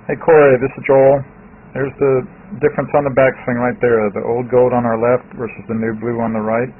Hey Corey, this is Joel. There's the difference on the backswing right there. The old gold on our left versus the new blue on the right.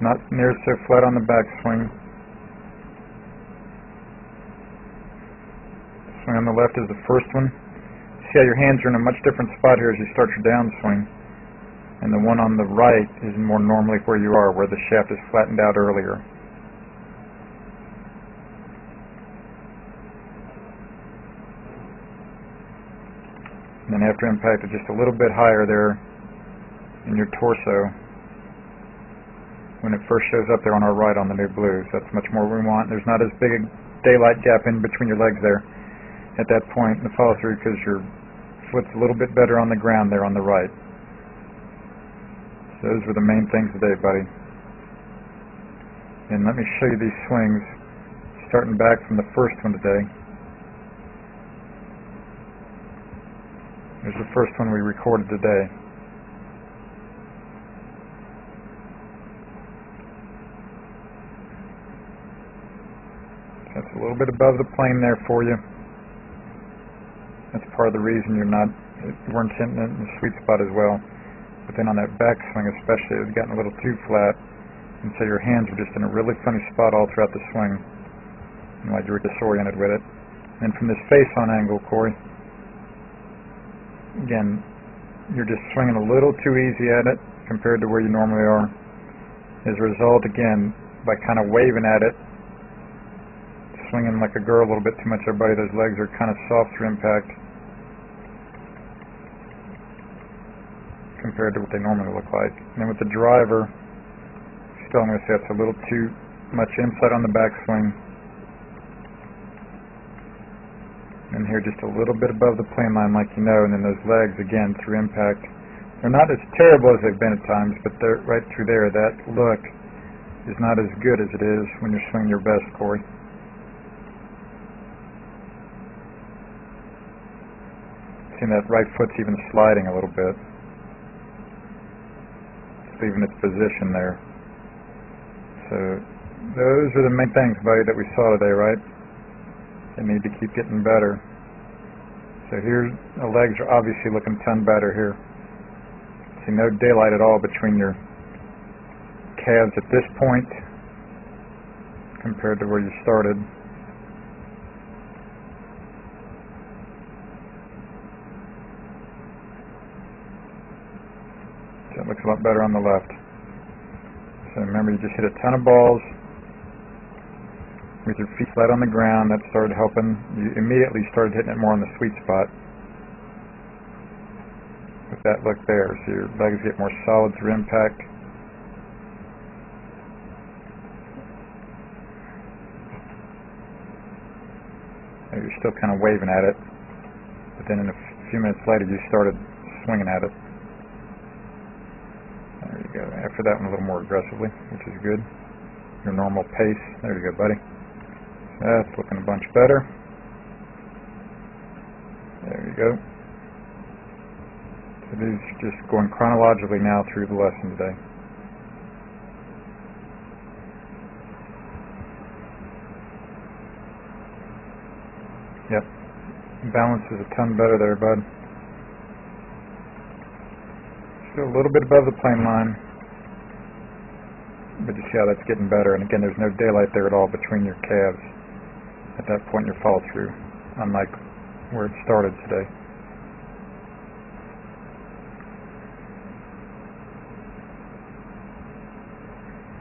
Not near so flat on the backswing. Swing on the left is the first one. See how your hands are in a much different spot here as you start your downswing. And the one on the right is more normally where you are, where the shaft is flattened out earlier. And then after impact, it's just a little bit higher there in your torso when it first shows up there on our right on the new blue. So that's much more we want. There's not as big a daylight gap in between your legs there at that point in the follow through because your foot's a little bit better on the ground there on the right. So those were the main things today, buddy. And let me show you these swings starting back from the first one today. Here's the first one we recorded today. That's a little bit above the plane there for you. That's part of the reason you weren't hitting it in the sweet spot as well. But then on that backswing especially, it had gotten a little too flat, and so your hands were just in a really funny spot all throughout the swing, and like you were disoriented with it. And from this face-on angle, Corey, again, you're just swinging a little too easy at it compared to where you normally are. As a result, again, by kind of waving at it, swinging like a girl a little bit too much there, buddy, those legs are kind of soft through impact compared to what they normally look like. And then with the driver, still I'm going to say it's a little too much inside on the backswing. And here just a little bit above the plane line like you know, and then those legs again through impact. They're not as terrible as they've been at times, but they're right through there. That look is not as good as it is when you're swinging your best, Corey. Seeing that right foot's even sliding a little bit. It's leaving its position there. So those are the main things, buddy, that we saw today, right? They need to keep getting better. So here, the legs are obviously looking a ton better here. See no daylight at all between your calves at this point compared to where you started. So it looks a lot better on the left. So remember, you just hit a ton of balls with your feet flat on the ground. That started helping. You immediately started hitting it more on the sweet spot with that look there. So your legs get more solid through impact. And you're still kind of waving at it, but then in a few minutes later you started swinging at it. There you go. After that one a little more aggressively, which is good. Your normal pace. There you go, buddy. That's looking a bunch better. There you go. So these are just going chronologically now through the lesson today. Yep. Balance is a ton better there, bud. Still a little bit above the plane line. But you see how that's getting better. And again, there's no daylight there at all between your calves at that point in your follow through, unlike where it started today.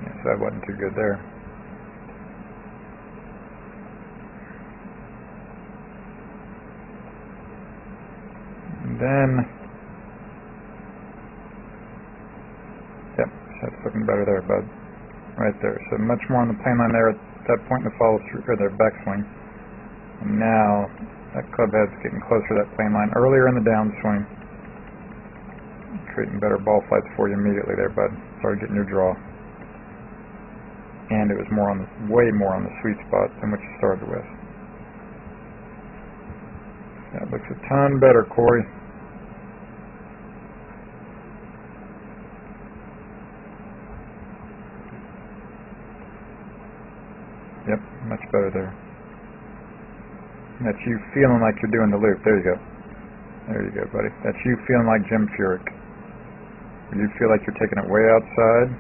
Yeah, so that wasn't too good there. And then, yep, so that's looking better there, bud. Right there. So much more on the plane line there at that point in the follow through, or their backswing. And now that club head's getting closer to that plane line earlier in the downswing, creating better ball flights for you immediately there, bud. Started getting your draw, and it was more on the, way more on the sweet spot than what you started with. That looks a ton better, Corey. Yep, much better there. That's you feeling like you're doing the loop. There you go. There you go, buddy. That's you feeling like Jim Furyk. You feel like you're taking it way outside.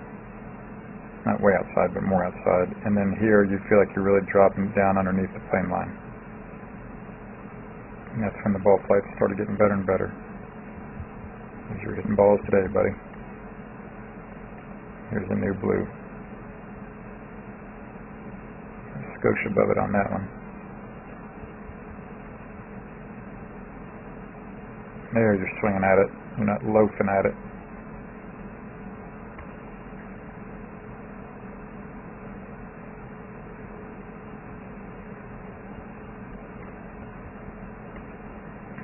Not way outside, but more outside. And then here you feel like you're really dropping down underneath the plane line. And that's when the ball flights started getting better and better. As you're hitting balls today, buddy. Here's a new blue. Scotia above it on that one. There, you're swinging at it. You're not loafing at it.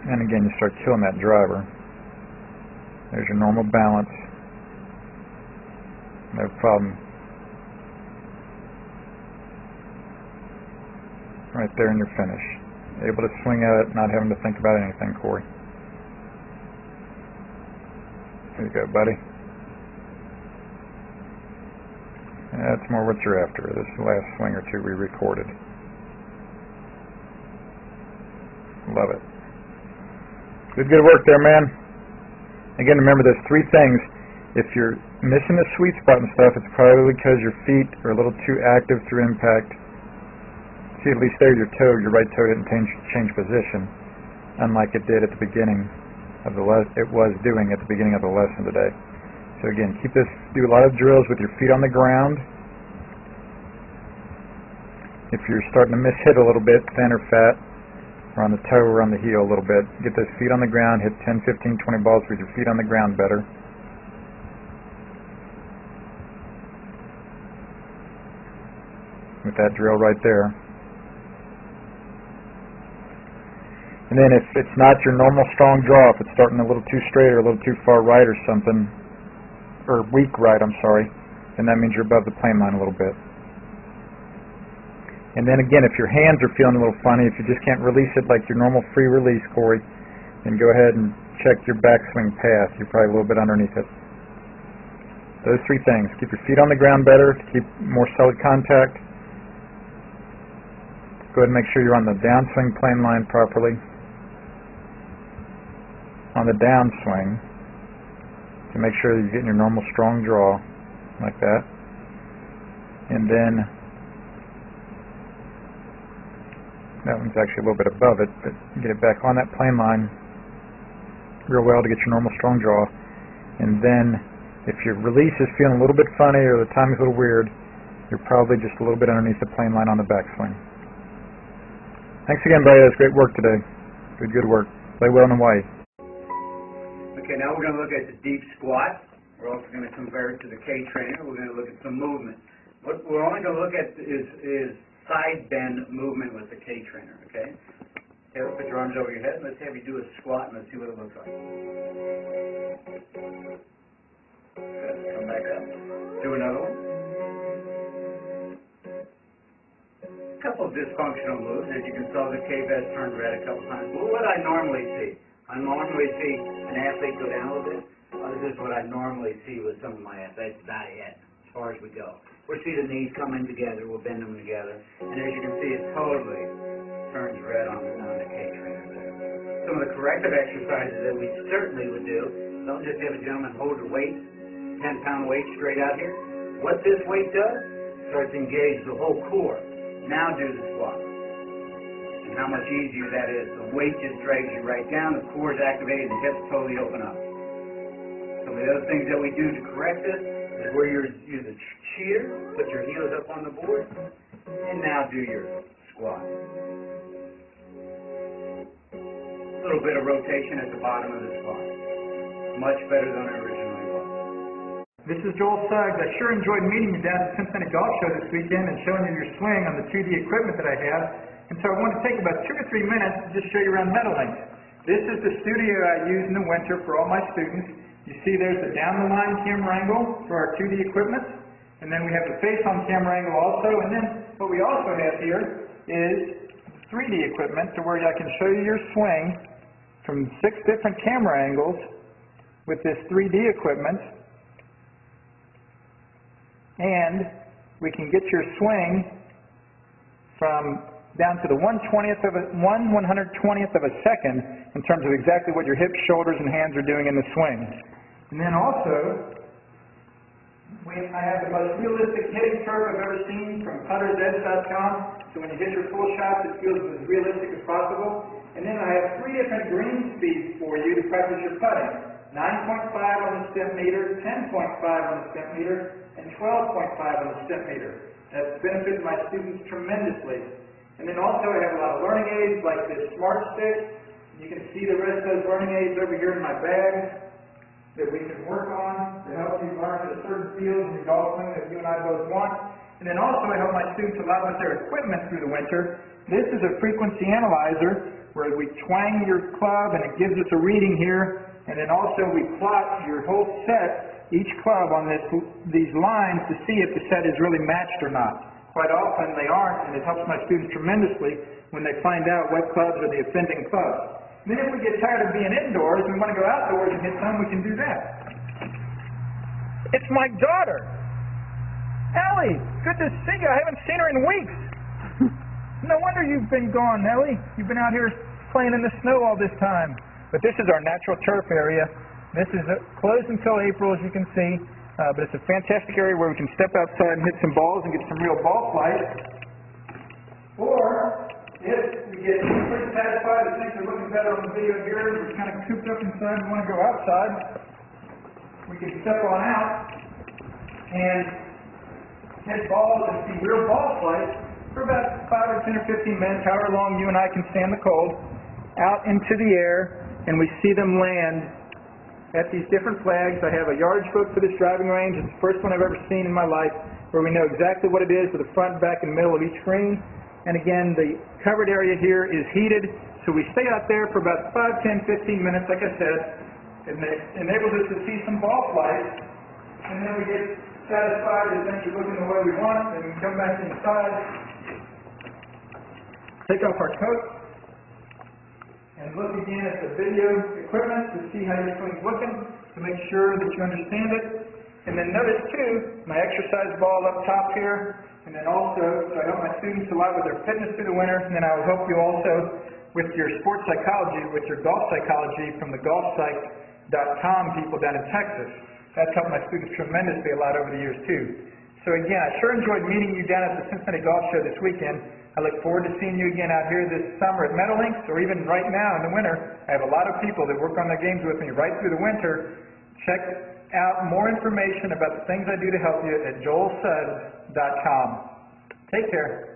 And again, you start killing that driver. There's your normal balance. No problem. Right there in your finish. Able to swing at it, not having to think about anything, Corey. There you go, buddy. That's more what you're after. This is the last swing or two we recorded. Love it. Good work there, man. Again, remember there's three things. If you're missing the sweet spot and stuff, it's probably because your feet are a little too active through impact. See, at least there your right toe didn't change position, unlike it did at the beginning of the it was doing at the beginning of the lesson today. So again, do a lot of drills with your feet on the ground. If you're starting to miss-hit a little bit, thin or fat, or on the toe or on the heel a little bit, get those feet on the ground, hit 10, 15, 20 balls with your feet on the ground better. With that drill right there. And then if it's not your normal strong draw, if it's starting a little too straight or a little too far right or something, or weak right, I'm sorry, then that means you're above the plane line a little bit. And then again, if your hands are feeling a little funny, if you just can't release it like your normal free release, Corey, then go ahead and check your backswing path. You're probably a little bit underneath it. Those three things. Keep your feet on the ground better, to keep more solid contact. Go ahead and make sure you're on the downswing plane line properly. On the downswing, to make sure that you're getting your normal strong draw, like that. And then, that one's actually a little bit above it, but get it back on that plane line real well to get your normal strong draw. And then, if your release is feeling a little bit funny or the timing's a little weird, you're probably just a little bit underneath the plane line on the backswing. Thanks again, buddy. That was great work today. Good work. Play well in Hawaii. Okay, now we're going to look at the deep squat. We're also going to convert to the K-trainer. We're going to look at some movement. What we're only going to look at is side bend movement with the K-trainer, okay? Okay, put your arms over your head. Let's have you do a squat and let's see what it looks like. Good. Come back up. Do another one. A couple of dysfunctional moves. As you can see, the K-vest turned red a couple times. Well, what I normally see, I normally see an athlete go down a little bit. This is what I normally see with some of my athletes. That's about it, as far as we go. We'll see the knees coming together. We'll bend them together. And as you can see, it totally turns red on the K-trainer there. Some of the corrective exercises that we certainly would do, don't just have a gentleman hold a weight, 10-pound weight straight out here. What this weight does, starts to engage the whole core. Now do the squat. And how much easier that is. The weight just drags you right down, the core is activated, and the hips totally open up. Some of the other things that we do to correct this is where you're the cheater, put your heels up on the board, and now do your squat. A little bit of rotation at the bottom of the squat. Much better than it originally was. This is Joel Suggs. I sure enjoyed meeting you down at the Cincinnati Golf Show this weekend and showing you your swing on the 2D equipment that I have. And so I want to take about 2 or 3 minutes to just show you around Meadowlink. This is the studio I use in the winter for all my students. You see there's the down-the-line camera angle for our 2D equipment. And then we have the face-on camera angle also. And then what we also have here is 3D equipment to where I can show you your swing from 6 different camera angles with this 3D equipment. And we can get your swing from down to the 1/120th of a second in terms of exactly what your hips, shoulders, and hands are doing in the swing. And then also, I have the most realistic hitting curve I've ever seen from puttersedge.com. So when you hit your full shot, it feels as realistic as possible. And then I have 3 different green speeds for you to practice your putting. 9.5 on the stem meter, 10.5 on the stem meter, and 12.5 on the stem meter. That's benefited my students tremendously. And then also I have a lot of learning aids like this Smart Stick. You can see the rest of those learning aids over here in my bag that we can work on to help you learn the certain fields in your golf swing that you and I both want. And then also I help my students a lot with their equipment through the winter. This is a frequency analyzer where we twang your club and it gives us a reading here. And then also we plot your whole set, each club on these lines to see if the set is really matched or not. Quite often they aren't, and it helps my students tremendously when they find out what clubs are the offending clubs. And then if we get tired of being indoors and we want to go outdoors and hit some, we can do that. It's my daughter! Ellie! Good to see you. I haven't seen her in weeks. No wonder you've been gone, Ellie. You've been out here playing in the snow all this time. But this is our natural turf area. This is closed until April, as you can see. But it's a fantastic area where we can step outside and hit some balls and get some real ball flight. Or, if we get pretty satisfied and things are looking better on the video here, we're kind of cooped up inside and want to go outside, we can step on out and hit balls and see real ball flight for about 5 or 10 or 15 minutes, however long you and I can stand the cold, out into the air, and we see them land at these different flags. I have a yardage book for this driving range. It's the first one I've ever seen in my life where we know exactly what it is with the front, back, and middle of each green. And again, the covered area here is heated, so we stay out there for about 5, 10, 15 minutes, like I said. It enables us to see some ball flight, and then we get satisfied that things are looking the way we want, and we come back inside, take off our coat, and look again at the video equipment to see how your swing's looking, to make sure that you understand it. And then notice too, my exercise ball up top here, and then also, so I help my students a lot with their fitness through the winter, and then I will help you also with your sports psychology, with your golf psychology from the golfpsych.com people down in Texas. That's helped my students tremendously a lot over the years too. So again, I sure enjoyed meeting you down at the Cincinnati Golf Show this weekend. I look forward to seeing you again out here this summer at Meadowlinks, or even right now in the winter. I have a lot of people that work on their games with me right through the winter. Check out more information about the things I do to help you at joelsuggs.com. Take care.